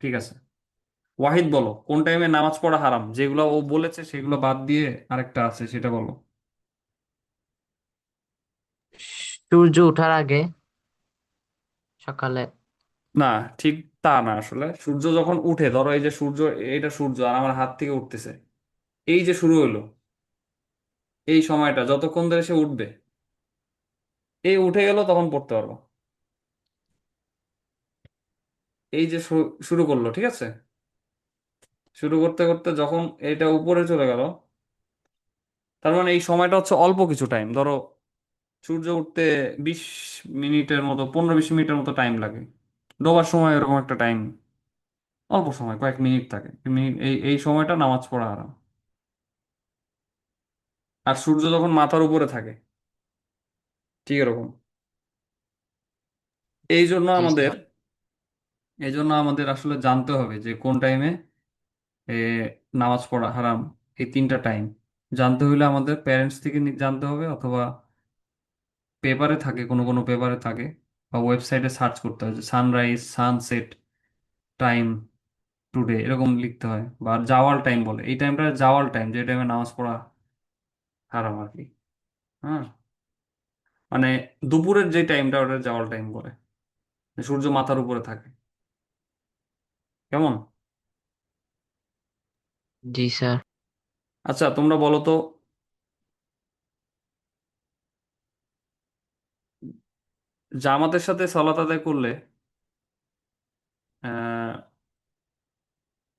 ঠিক আছে, ওয়াহিদ বলো কোন টাইমে নামাজ পড়া হারাম, যেগুলো ও বলেছে সেগুলো বাদ দিয়ে আরেকটা আছে সেটা বলো। সূর্য ওঠার আগে, সকালে। না, ঠিক তা না আসলে। সূর্য যখন উঠে, ধরো এই যে সূর্য, এটা সূর্য আর আমার হাত থেকে উঠতেছে, এই যে শুরু হলো, এই সময়টা যতক্ষণ ধরে সে উঠবে, এই উঠে গেল তখন পড়তে পারবো। এই যে শুরু করলো, ঠিক আছে, শুরু করতে করতে যখন এটা উপরে চলে গেল, তার মানে এই সময়টা হচ্ছে অল্প কিছু টাইম। ধরো সূর্য উঠতে 20 মিনিটের মতো, 15-20 মিনিটের মতো টাইম লাগে। ডোবার সময় এরকম একটা টাইম, অল্প সময়, কয়েক মিনিট থাকে। মিনিট, এই সময়টা নামাজ পড়া হারাম। আর সূর্য যখন মাথার উপরে থাকে, ঠিক এরকম। এই জন্য জি আমাদের স্যার। এই জন্য আমাদের আসলে জানতে হবে যে কোন টাইমে নামাজ পড়া হারাম। এই তিনটা টাইম জানতে হলে আমাদের প্যারেন্টস থেকে জানতে হবে, অথবা পেপারে থাকে, কোনো কোনো পেপারে থাকে, বা ওয়েবসাইটে সার্চ করতে হয় যে সানরাইজ সানসেট টাইম টুডে, এরকম লিখতে হয়। বা জাওয়াল টাইম বলে, এই টাইমটা জাওয়াল টাইম, যে টাইমে নামাজ পড়া হারাম আর কি। হ্যাঁ, মানে দুপুরের যে টাইমটা, ওটা জাওয়াল টাইম বলে, সূর্য মাথার উপরে থাকে। কেমন? জি স্যার। আচ্ছা তোমরা বলো তো, জামাতের সাথে সালাত আদায় করলে আহ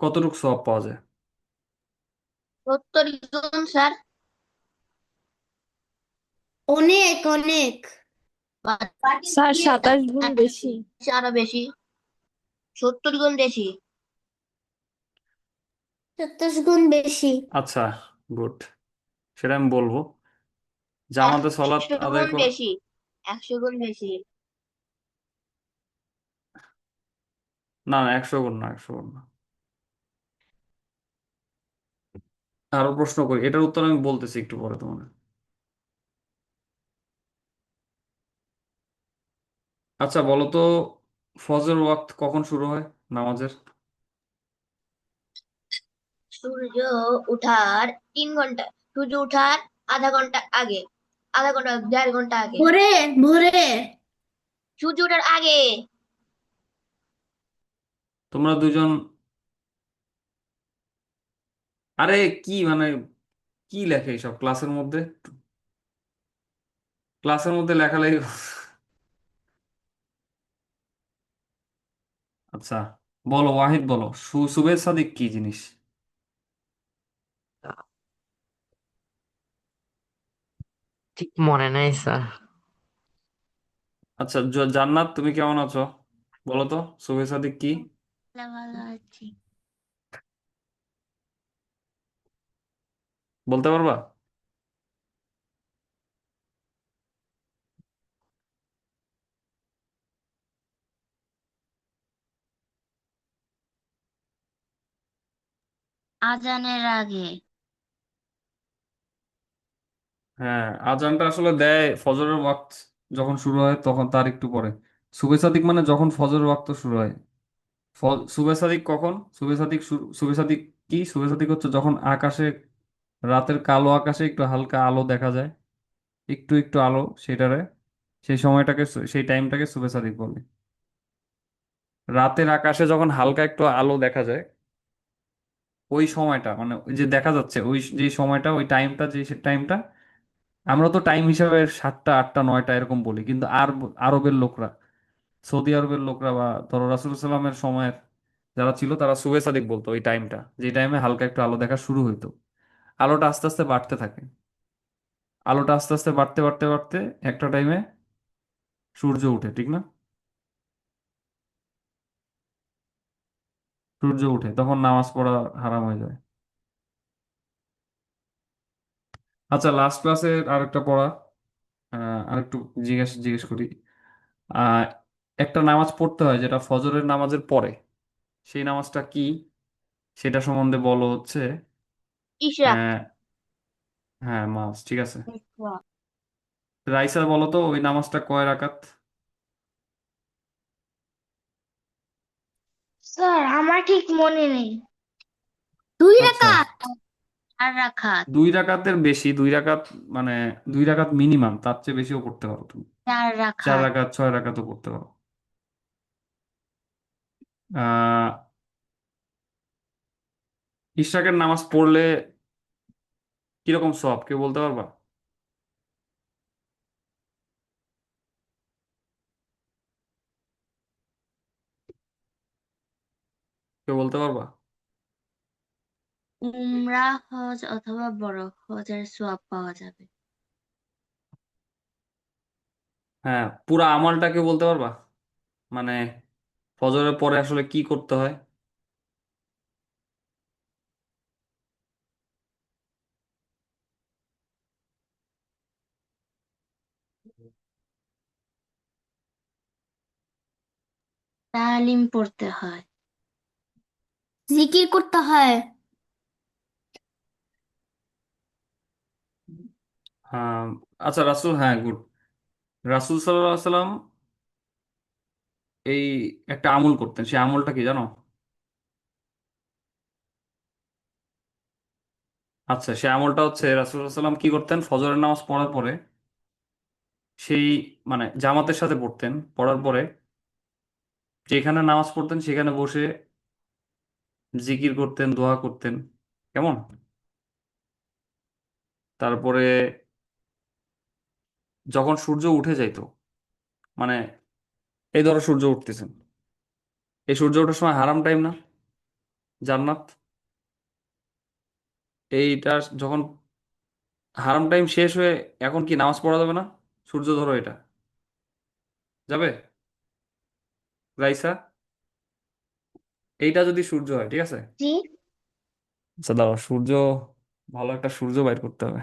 কতটুকু সওয়াব পাওয়া যায়? 70 জন স্যার। অনেক অনেক। স্যার 27 গুণ বেশি। আরো বেশি। 70 গুণ বেশি। 27 গুণ বেশি। আচ্ছা, গুড, সেটা আমি বলবো। জামাতে সালাত 100 গুণ আদায় কর। বেশি। 100 গুণ বেশি। না না, 100 গুণ না, 100 গুণ না। আরো প্রশ্ন করি, এটার উত্তর আমি বলতেছি একটু পরে তোমাকে। আচ্ছা বলো তো, ফজর ওয়াক্ত কখন শুরু হয় নামাজের? সূর্য উঠার 3 ঘন্টা। সূর্য উঠার আধা ঘন্টা আগে। আধা ঘন্টা, 1.5 ঘন্টা আগে। ভোরে। ভোরে। সূর্য ওঠার আগে। তোমরা দুজন, আরে কি মানে, কি লেখে এইসব ক্লাসের মধ্যে? ক্লাসের মধ্যে লেখালেখি আচ্ছা বলো ওয়াহিদ, বলো সুবেদ সাদিক কি জিনিস? ঠিক মনে নাই স্যার। আচ্ছা জান্নাত, তুমি কেমন আছো, বলো তো সুবেদ সাদিক কি? ভালো আছি। বলতে পারবা? আজানের আগে। হ্যাঁ, আজানটা আসলে দেয় ফজরের ওয়াক্ত যখন শুরু হয়, তখন তার একটু পরে। সুবে সাদিক মানে যখন ফজরের ওয়াক্ত শুরু হয়। সুবে সাদিক কখন? সুবে সাদিক সুবে সাদিক কি? সুবে সাদিক হচ্ছে যখন আকাশে, রাতের কালো আকাশে একটু হালকা আলো দেখা যায়, একটু একটু আলো, সেটারে, সেই সময়টাকে, সেই টাইমটাকে সুবে সাদিক বলে। রাতের আকাশে যখন হালকা একটু আলো দেখা যায়, ওই সময়টা, মানে ওই যে দেখা যাচ্ছে ওই যে সময়টা, ওই টাইমটা, যে টাইমটা, আমরা তো টাইম হিসাবে 7টা 8টা 9টা এরকম বলি, কিন্তু আর আরবের লোকরা, সৌদি আরবের লোকরা, বা ধরো রাসূল সাল্লামের সময়ের যারা ছিল, তারা সুবে সাদিক বলতো ওই টাইমটা, যে টাইমে হালকা একটু আলো দেখা শুরু হইতো। আলোটা আস্তে আস্তে বাড়তে থাকে, আলোটা আস্তে আস্তে বাড়তে বাড়তে বাড়তে একটা টাইমে সূর্য উঠে, ঠিক না? সূর্য উঠে তখন নামাজ পড়া হারাম হয়ে যায়। আচ্ছা লাস্ট ক্লাসে আরেকটা পড়া, আরেকটু জিজ্ঞেস জিজ্ঞেস করি। আহ একটা নামাজ পড়তে হয় যেটা ফজরের নামাজের পরে, সেই নামাজটা কি? সেটা সম্বন্ধে বলো হচ্ছে। ইশরাক। আহ, হ্যাঁ, মাস, ঠিক আছে। রাইসা বলো তো ওই নামাজটা কয় রাকাত? স্যার আমার ঠিক মনে নেই। 2 রাকাত। আচ্ছা, 4 রাকাত। 2 রাকাতের বেশি, 2 রাকাত মানে 2 রাকাত মিনিমাম, তার চেয়ে বেশিও করতে পারো তুমি। চার 4 রাকাত। রাকাত 6 রাকাতও করতে পারো। আহ ইশরাকের নামাজ পড়লে কিরকম সওয়াব কেউ বলতে পারবা? কেউ বলতে পারবা? উমরা হজ অথবা বড় হজের সওয়াব পাওয়া যাবে। হ্যাঁ, পুরা আমলটা কেউ বলতে পারবা? মানে ফজরের পরে আসলে কি করতে হয়? তালিম পড়তে হয়, জিকির করতে হয়। হ্যাঁ, আচ্ছা রাসূল, হ্যাঁ গুড। রাসূল সাল্লাল্লাহু আলাইহি সাল্লাম এই একটা আমল করতেন, সেই আমলটা কি জানো? আচ্ছা, সেই আমলটা হচ্ছে রাসূল সাল্লাল্লাহু আলাইহি সাল্লাম কি করতেন, ফজরের নামাজ পড়ার পরে সেই মানে জামাতের সাথে পড়তেন, পড়ার পরে যেখানে নামাজ পড়তেন সেখানে বসে জিকির করতেন, দোয়া করতেন। কেমন? তারপরে যখন সূর্য উঠে যাইতো, মানে এই ধরো সূর্য উঠতেছেন, এই সূর্য ওঠার সময় হারাম টাইম না জান্নাত, এইটা যখন হারাম টাইম শেষ হয়ে এখন কি নামাজ পড়া যাবে না? সূর্য ধরো এটা যাবে রাইসা, এইটা যদি সূর্য হয়, ঠিক আছে। জি। আচ্ছা দাঁড়াও, সূর্য, ভালো একটা সূর্য বাইর করতে হবে।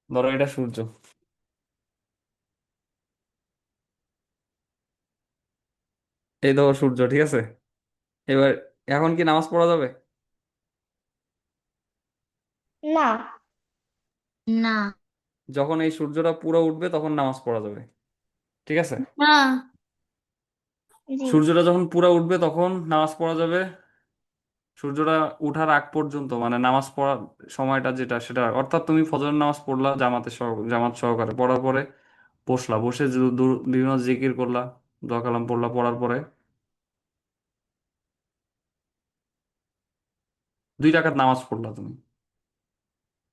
ধরো এটা সূর্য, এই ধরো সূর্য, ঠিক আছে। এবার এখন কি নামাজ পড়া যাবে? না। না। যখন এই সূর্যটা পুরো উঠবে তখন নামাজ পড়া যাবে, ঠিক আছে। না। জি। সূর্যটা যখন পুরো উঠবে তখন নামাজ পড়া যাবে। সূর্যটা উঠার আগ পর্যন্ত মানে নামাজ পড়ার সময়টা যেটা সেটা, অর্থাৎ তুমি ফজর নামাজ পড়লা জামাত সহকারে, পড়ার পরে বসলা, বসে বিভিন্ন জিকির করলা, দোয়া কালাম পড়লা, পড়ার পরে 2 রাকাত নামাজ পড়লা তুমি,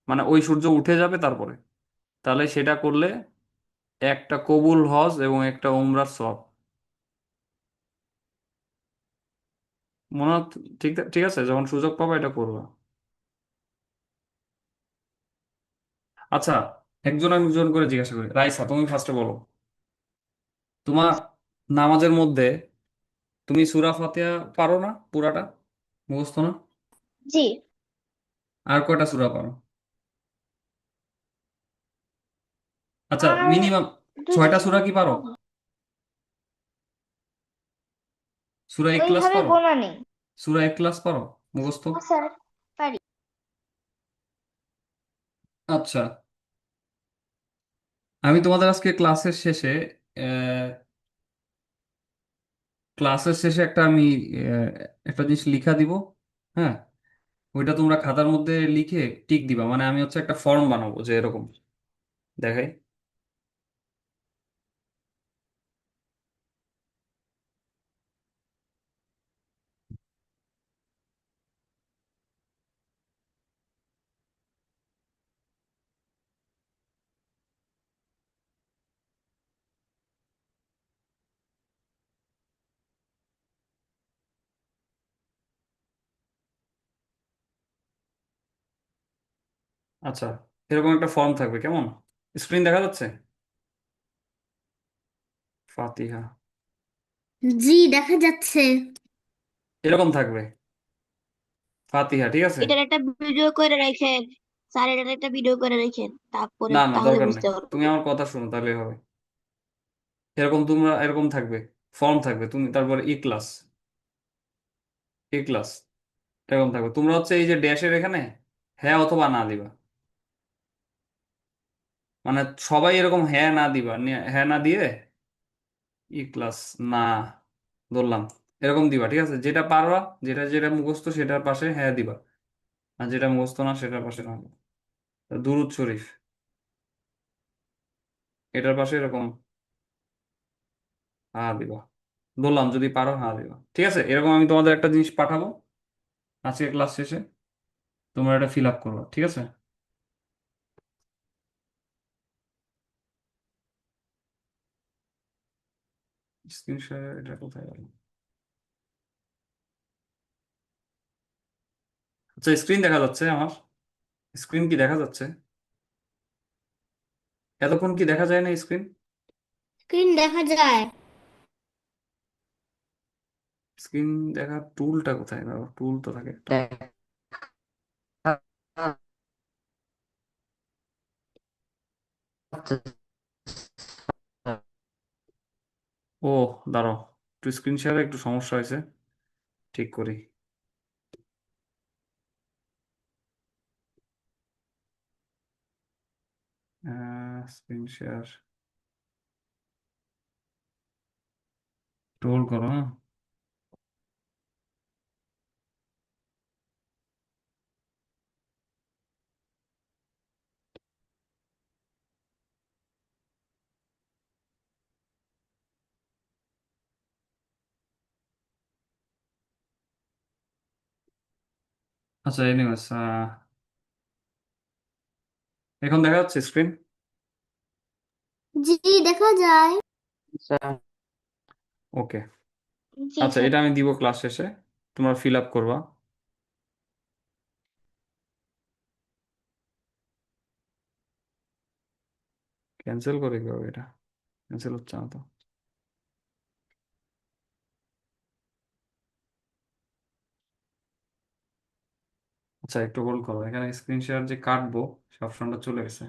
মানে ওই সূর্য উঠে যাবে তারপরে, তাহলে সেটা করলে একটা কবুল হজ এবং একটা উমরার সওয়াব। মনে ঠিক ঠিক আছে, যখন সুযোগ পাবে এটা করবা। আচ্ছা, একজন একজন করে জিজ্ঞাসা করি। রাইসা, তুমি ফার্স্টে বলো, তোমার নামাজের মধ্যে তুমি সূরা ফাতিহা পারো না পুরাটা, মুখস্থ না? জি। আর কয়টা সূরা পারো? আচ্ছা, আর মিনিমাম দুইটা 6টা সূরা শুরু কি পারো? সূরা ইখলাস ওইভাবে পারো? গোনা নেই। সূরা ইখলাস পারো মুখস্থ? হ্যাঁ স্যার, পারি। আচ্ছা, আমি তোমাদের আজকে ক্লাসের শেষে একটা আমি আহ, একটা জিনিস লিখা দিব। হ্যাঁ, ওইটা তোমরা খাতার মধ্যে লিখে টিক দিবা, মানে আমি হচ্ছে একটা ফর্ম বানাবো যে এরকম দেখাই। আচ্ছা, এরকম একটা ফর্ম থাকবে, কেমন? স্ক্রিন দেখা যাচ্ছে? ফাতিহা, জি, দেখা যাচ্ছে। এরকম থাকবে ফাতিহা, ঠিক আছে। এটার একটা ভিডিও করে রাখেন। স্যার, এটার একটা ভিডিও করে রাখেন, তারপরে না না, তাহলে দরকার নেই, বুঝতে তুমি পারবো। আমার কথা শোনো তাহলে হবে। এরকম তোমরা এরকম থাকবে, ফর্ম থাকবে, তুমি তারপরে ই ক্লাস এরকম থাকবে। তোমরা হচ্ছে এই যে ড্যাশের এখানে হ্যাঁ অথবা না দিবা, মানে সবাই এরকম হ্যাঁ না দিবা, হ্যাঁ না দিয়ে ই ক্লাস না, ধরলাম এরকম দিবা, ঠিক আছে? যেটা পারবা, যেটা যেটা মুখস্থ সেটার পাশে হ্যাঁ দিবা, আর যেটা মুখস্থ না সেটার পাশে না দিবা। দুরুদ শরীফ, এটার পাশে এরকম হ্যাঁ দিবা। বললাম যদি পারো হ্যাঁ দিবা, ঠিক আছে? এরকম আমি তোমাদের একটা জিনিস পাঠাবো আজকে ক্লাস শেষে, তোমরা এটা ফিল আপ করবা, ঠিক আছে? স্ক্রিন শেয়ার, এটা কোথায় গেল? আচ্ছা, স্ক্রিন দেখা যাচ্ছে আমার? স্ক্রিন কি দেখা যাচ্ছে? এতক্ষণ কি দেখা যায় না স্ক্রিন? স্ক্রিন দেখা যায়। স্ক্রিন দেখার টুলটা কোথায়? টুল তো থাকে একটা। দেখা যাচ্ছে, স্যার। ও, দাঁড়াও, একটু স্ক্রিন শেয়ারে একটু সমস্যা হয়েছে, ঠিক করি। স্ক্রিন শেয়ার টুল করো, হ্যাঁ। আচ্ছা, এনিওয়েজ, এখন দেখা যাচ্ছে স্ক্রিন? জি, দেখা যায়। স্যার, ওকে। জি আচ্ছা, স্যার। এটা আমি দিব ক্লাস শেষে, তোমরা ফিল আপ করবা। ক্যান্সেল করে কিভাবে? এটা ক্যান্সেল হচ্ছে না তো। আচ্ছা, একটু হোল্ড করো, এখানে স্ক্রিন শেয়ার যে কাটবো সে অপশনটা চলে গেছে।